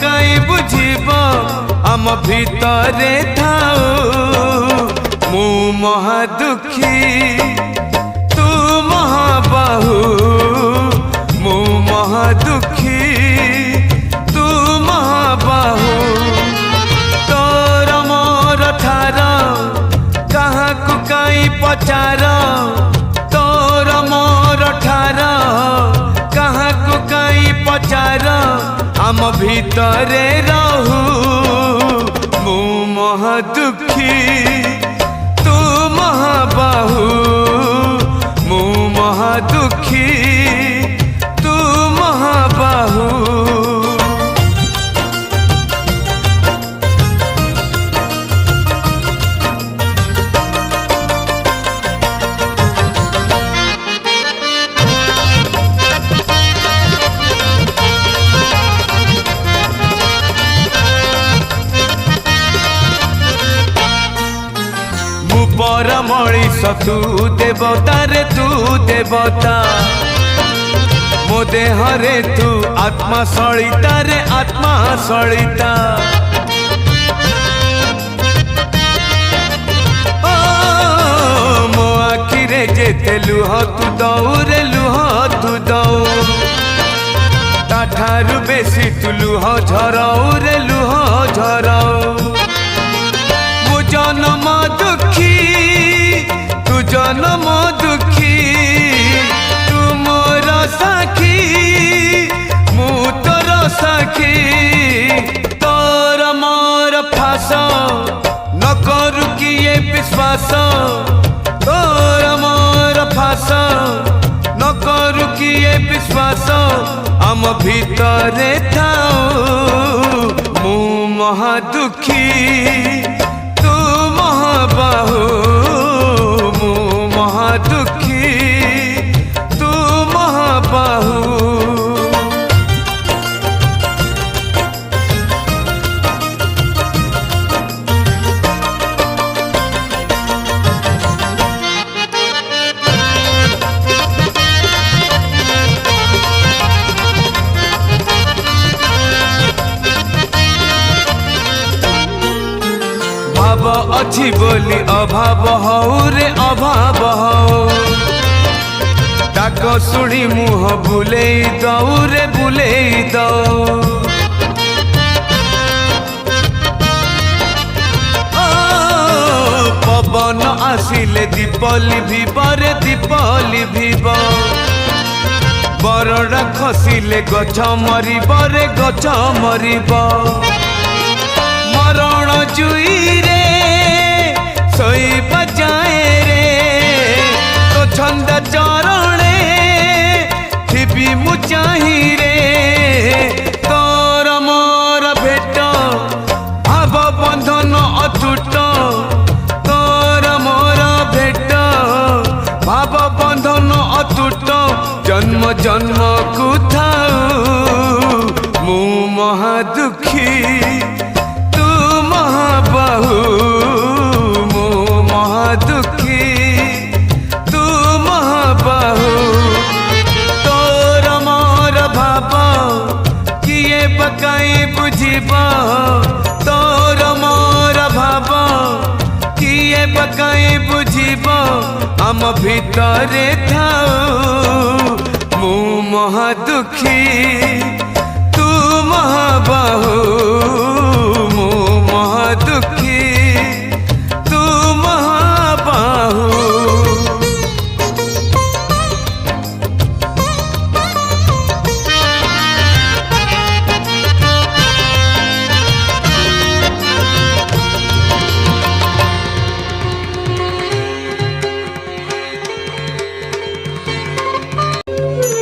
कई बुझीब आम भितरे थाऊ मु महादुखी तू महाबाहु मु महादुखी तू महाबाहु तोर मोर ठार कहाँ को कई पचार तोर मोर ठार कहाँ को कई पचार आम भितरे रहू मु महादुखी तू महाबाहु मु महादुखी तू महाबाहु पर मणिष तू देवता रे तू देवता मो देह रे तू आत्मा सलिता रे आत्मा सलिता मो आखि रे जेते लुह तू दऊ रे लुह तू दऊ ताठारु बेसी तू लुह झराऊ रे लुह झराऊ मो जन्म दुखी तू जन्म दुखी तू मोर साखी मु तोर साखी तोर मोर फास न करू किए विश्वास तोर मोर फास न करू किए विश्वास आम भितरे थाऊ मु महादुखी तू महाबाहु मु महादुखी तू महाबाहु भाव अच्छी बोली अभाव हऊ रे अभाव हऊ डाक शुणी मुह बुले दऊ रे बुले दऊ पवन आसिले दीपली भीब रे दीपली भीब बरड़ा खसिले गछ मरिब रे गछ मरिब मरण जुई रे सोई बजाए रे तो छंद चरणे थिबी मु चाही रे तोर मोर भेट भाव बंधन अटूट तोर मोर भेट भाव बंधन अटूट जन्म जन्म को थाऊ मु महादुखी महाबाहु मो महादुखी तू महाबाहु तोर मोर भाव किए पकाई बुझीब तोर मोर भाव किए पकाई बुझीब आम भितरे थाऊ मु महादुखी तू महाबाहु मो महादुखी।